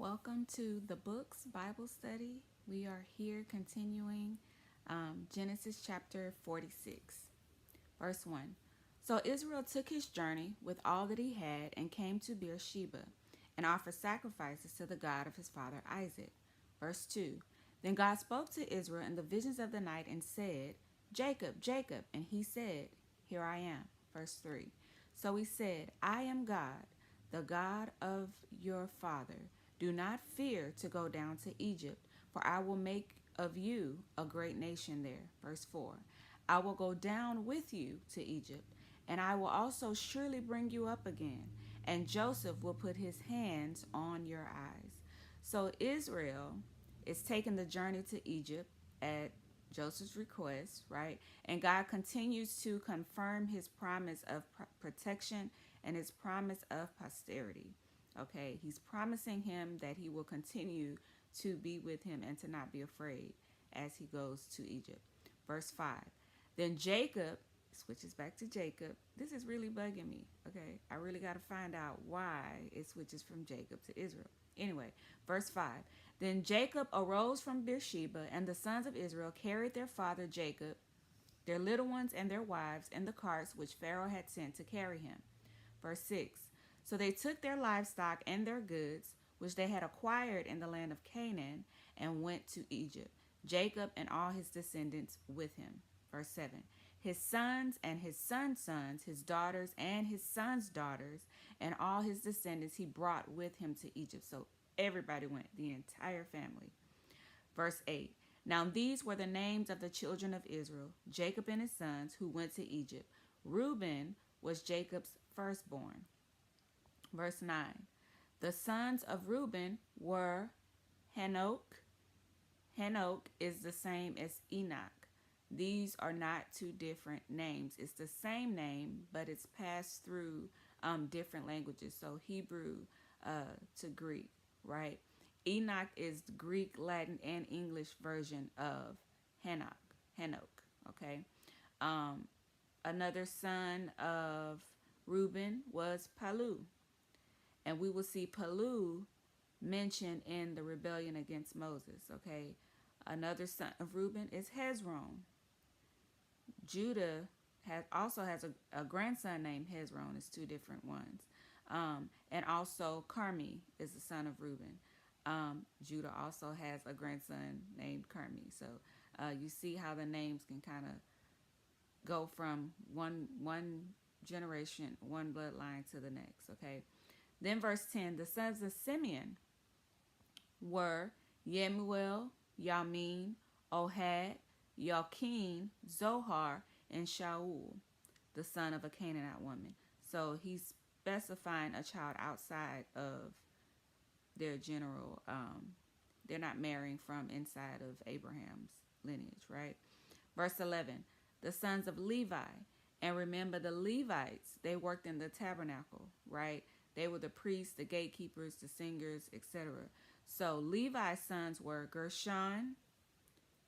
Welcome to the Books Bible Study. We are here continuing Genesis chapter 46, verse 1. So Israel took his journey with all that he had and came to Beersheba and offered sacrifices to the God of his father Isaac. Verse 2. Then God spoke to Israel in the visions of the night and said, Jacob, Jacob. And he said, Here I am. Verse 3. So he said, I am God, the God of your father. Do not fear to go down to Egypt, for I will make of you a great nation there. Verse 4. I will go down with you to Egypt, and I will also surely bring you up again, and Joseph will put his hands on your eyes. So Israel is taking the journey to Egypt at Joseph's request, right? And God continues to confirm his promise of protection and his promise of posterity. Okay, he's promising him that he will continue to be with him and to not be afraid as he goes to Egypt. Verse 5. Then Jacob switches back to Jacob. This is really bugging me. Okay, I really got to find out why it switches from Jacob to Israel. Anyway, verse 5. Then Jacob arose from Beersheba, and the sons of Israel carried their father Jacob, their little ones, and their wives in the carts which Pharaoh had sent to carry him. Verse 6. So they took their livestock and their goods, which they had acquired in the land of Canaan, and went to Egypt, Jacob and all his descendants with him. Verse 7. His sons and his sons' sons, his daughters and his sons' daughters, and all his descendants he brought with him to Egypt. So everybody went, the entire family. Verse 8. Now these were the names of the children of Israel, Jacob and his sons, who went to Egypt. Reuben was Jacob's firstborn. Verse 9. The sons of Reuben were Hanok. Hanok is the same as Enoch. These are not two different names. It's the same name, but it's passed through different languages. So Hebrew to Greek, right? Enoch is the Greek, Latin, and English version of Hanok, okay? Another son of Reuben was Palu. And we will see Palu mentioned in the rebellion against Moses, okay? Another son of Reuben is Hezron. Judah also has a grandson named Hezron. It's two different ones. And also Carmi is the son of Reuben. Judah also has a grandson named Carmi. So you see how the names can kind of go from one generation, one bloodline to the next, okay? Then verse 10, the sons of Simeon were Yemuel, Yamin, Ohad, Yalkin, Zohar, and Shaul, the son of a Canaanite woman. So he's specifying a child outside of their general, they're not marrying from inside of Abraham's lineage, right? Verse 11, the sons of Levi. And remember the Levites, they worked in the tabernacle, right? They were the priests, the gatekeepers, the singers, etc. So Levi's sons were Gershon.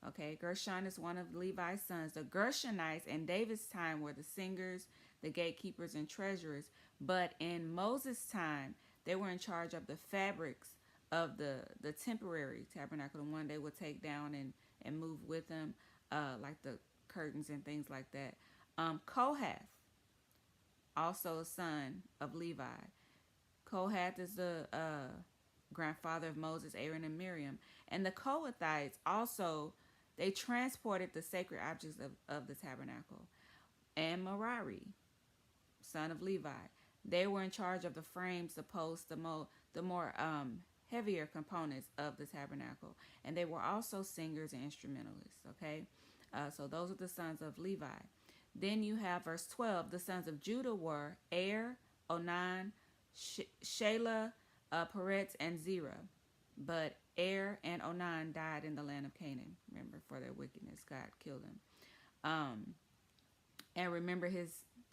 Okay, Gershon is one of Levi's sons. The Gershonites in David's time were the singers, the gatekeepers, and treasurers. But in Moses' time, they were in charge of the fabrics of the temporary tabernacle, the one they would take down and move with them, like the curtains and things like that. Kohath, also a son of Levi. Kohath is the grandfather of Moses, Aaron, and Miriam. And the Kohathites also, they transported the sacred objects of the tabernacle. And Merari, son of Levi, they were in charge of the frames, the posts, the more heavier components of the tabernacle. And they were also singers and instrumentalists, okay? So those are the sons of Levi. Then you have verse 12. The sons of Judah were Er, Onan, Shelah, Peretz, and Zerah. But Er and Onan died in the land of Canaan. Remember, for their wickedness, God killed them. And remember,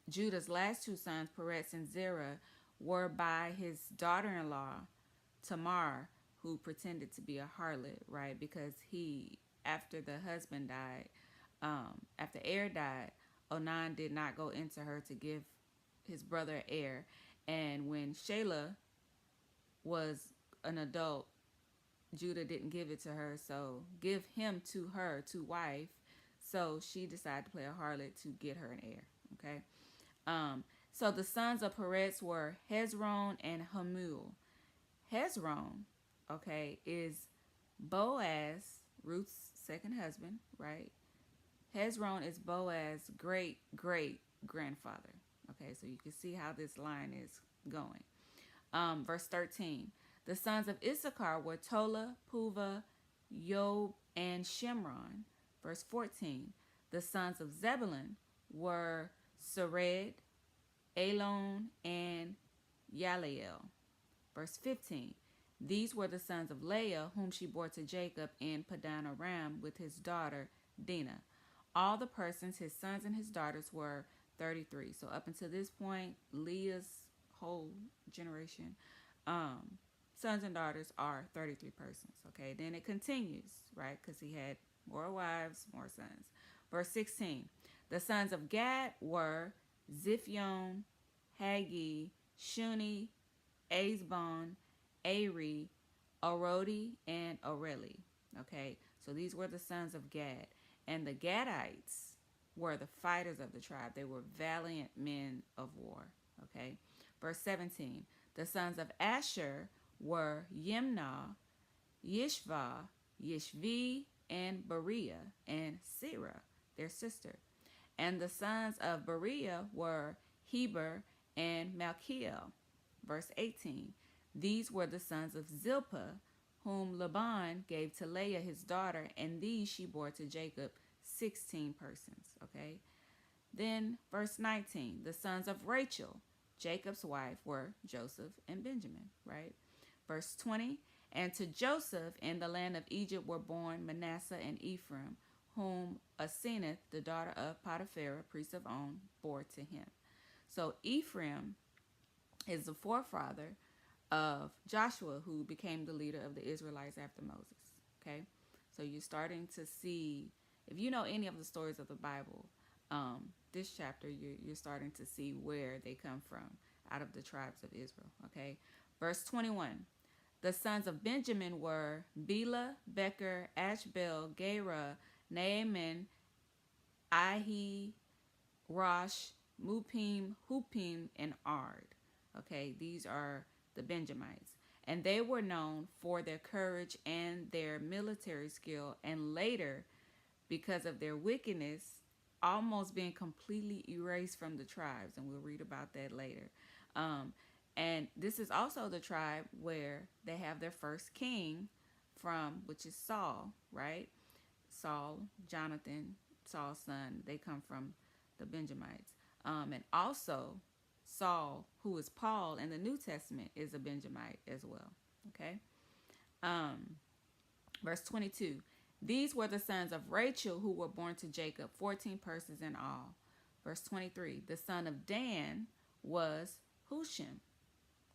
Judah's last two sons, Peretz and Zerah, were by his daughter-in-law, Tamar, who pretended to be a harlot, right? Because after the husband died, after Er died, Onan did not go into her to give his brother heir. And when Shelah was an adult, Judah didn't give it to her, so give him to her to wife. So she decided to play a harlot to get her an heir. Okay. So the sons of Perez were Hezron and Hamul. Hezron, okay, is Boaz, Ruth's second husband, right? Hezron is Boaz's great great grandfather. Okay, so you can see how this line is going. Verse 13. The sons of Issachar were Tola, Puva, Yob, and Shimron. Verse 14. The sons of Zebulun were Sered, Elon, and Yaliel. Verse 15. These were the sons of Leah, whom she bore to Jacob in Padan Aram with his daughter Dinah. All the persons, his sons and his daughters, were 33. So up until this point, Leah's whole generation, sons and daughters are 33 persons. Okay, then it continues, right? Because he had more wives, more sons. Verse 16. The sons of Gad were Ziphion, Hagi, Shuni, Azbon, Ari, Arodi, and Oreli. Okay, so these were the sons of Gad. And the Gadites were the fighters of the tribe. They were valiant men of war. Okay, verse 17. The sons of Asher were Yimnah, Yishva, Yishvi, and Beriah, and Sirah, their sister. And the sons of Beriah were Heber and Malchiel. Verse 18. These were the sons of Zilpah, whom Laban gave to Leah his daughter, and these she bore to Jacob, 16 persons. Okay. Then verse 19. The sons of Rachel, Jacob's wife, were Joseph and Benjamin. Right. Verse 20. And to Joseph in the land of Egypt were born Manasseh and Ephraim, whom Asenath, the daughter of Potipharah, priest of On, bore to him. So Ephraim is the forefather of Joshua, who became the leader of the Israelites after Moses. Okay, so you're starting to see, if you know any of the stories of the Bible, this chapter you're starting to see where they come from, out of the tribes of Israel. Okay, verse 21. The sons of Benjamin were Bela, Becher, Ashbel, Gera, Naaman, Ahi, Rosh, Mupim, Hupim, and Ard. Okay, these are the Benjamites. And they were known for their courage and their military skill, and later, because of their wickedness, almost being completely erased from the tribes. And we'll read about that later. And this is also the tribe where they have their first king from, which is Saul, right? Saul, Jonathan, Saul's son, they come from the Benjamites. And also Saul, who is Paul in the New Testament, is a Benjamite as well. Okay. Verse 22. These were the sons of Rachel who were born to Jacob, 14 persons in all. Verse 23. The son of Dan was Hushim.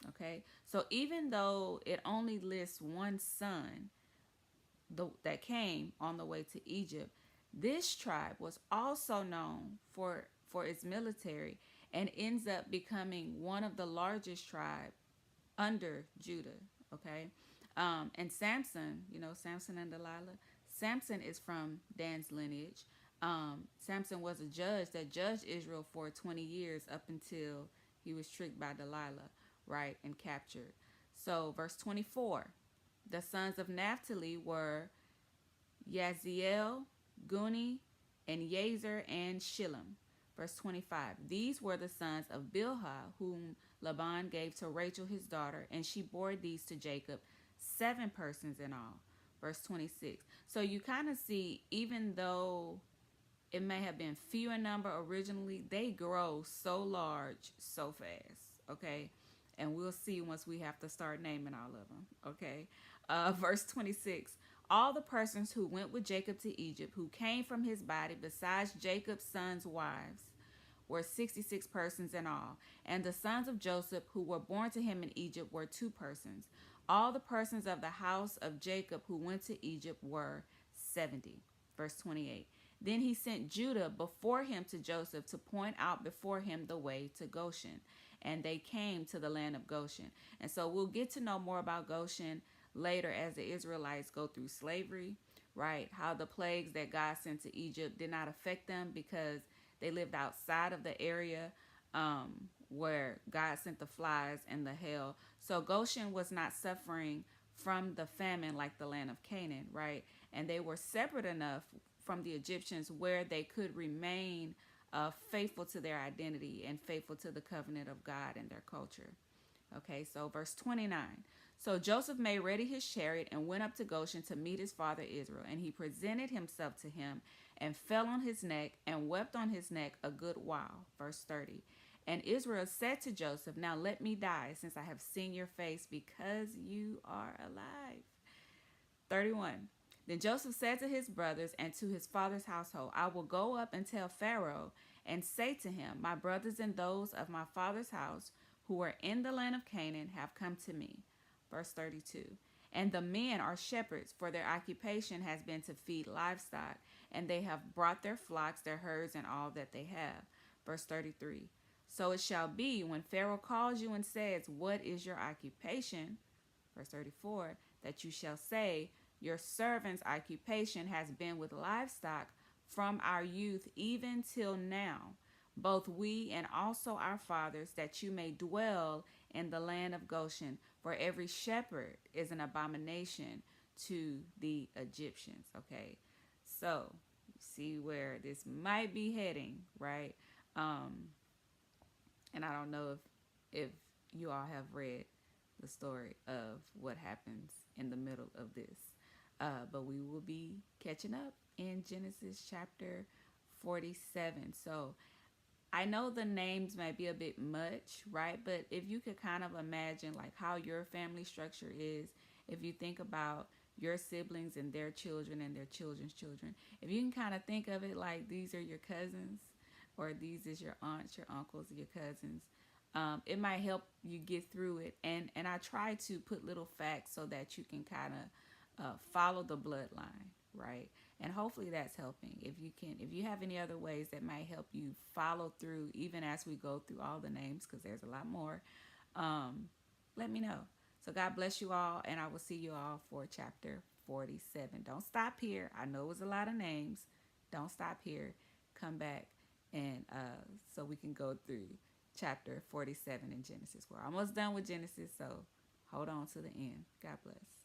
Okay. So even though it only lists one son that came on the way to Egypt, this tribe was also known for its military and ends up becoming one of the largest tribes under Judah. Okay. And Samson, Samson and Delilah. Samson is from Dan's lineage. Samson was a judge that judged Israel for 20 years up until he was tricked by Delilah, right, and captured. So verse 24, the sons of Naphtali were Yaziel, Guni, and Yezer, and Shillam. Verse 25, these were the sons of Bilhah, whom Laban gave to Rachel his daughter, and she bore these to Jacob, 7 persons in all. Verse 26. So you kind of see, even though it may have been few in number originally, they grow so large so fast. Okay. And we'll see once we have to start naming all of them. Okay. Verse 26. All the persons who went with Jacob to Egypt, who came from his body, besides Jacob's sons' wives, were 66 persons in all. And the sons of Joseph, who were born to him in Egypt, were 2 persons. All the persons of the house of Jacob who went to Egypt were 70. Verse 28. Then he sent Judah before him to Joseph to point out before him the way to Goshen. And they came to the land of Goshen. And so we'll get to know more about Goshen later as the Israelites go through slavery, right? How the plagues that God sent to Egypt did not affect them because they lived outside of the area where God sent the flies and the hail. So Goshen was not suffering from the famine like the land of Canaan, right? And they were separate enough from the Egyptians where they could remain faithful to their identity and faithful to the covenant of God and their culture. Okay, so verse 29. So Joseph made ready his chariot and went up to Goshen to meet his father Israel. And he presented himself to him and fell on his neck and wept on his neck a good while. Verse 30. And Israel said to Joseph, now let me die, since I have seen your face, because you are alive. 31. Then Joseph said to his brothers and to his father's household, I will go up and tell Pharaoh and say to him, my brothers and those of my father's house who are in the land of Canaan have come to me. Verse 32. And the men are shepherds, for their occupation has been to feed livestock, and they have brought their flocks, their herds, and all that they have. Verse 33. So it shall be when Pharaoh calls you and says, what is your occupation? Verse 34. That you shall say, your servant's occupation has been with livestock from our youth even till now, both we and also our fathers, that you may dwell in the land of Goshen. For every shepherd is an abomination to the Egyptians. Okay, so you see where this might be heading, right? And I don't know if you all have read the story of what happens in the middle of this. But we will be catching up in Genesis chapter 47. So I know the names might be a bit much, right? But if you could kind of imagine like how your family structure is, if you think about your siblings and their children and their children's children, if you can kind of think of it like these are your cousins, or these is your aunts, your uncles, your cousins, it might help you get through it. And I try to put little facts so that you can kind of follow the bloodline, right? And hopefully that's helping. If you have any other ways that might help you follow through, even as we go through all the names, because there's a lot more, let me know. So God bless you all, and I will see you all for chapter 47. Don't stop here. I know it was a lot of names. Don't stop here. Come back, and so we can go through chapter 47 in Genesis. We're almost done with Genesis, so hold on to the end. God bless.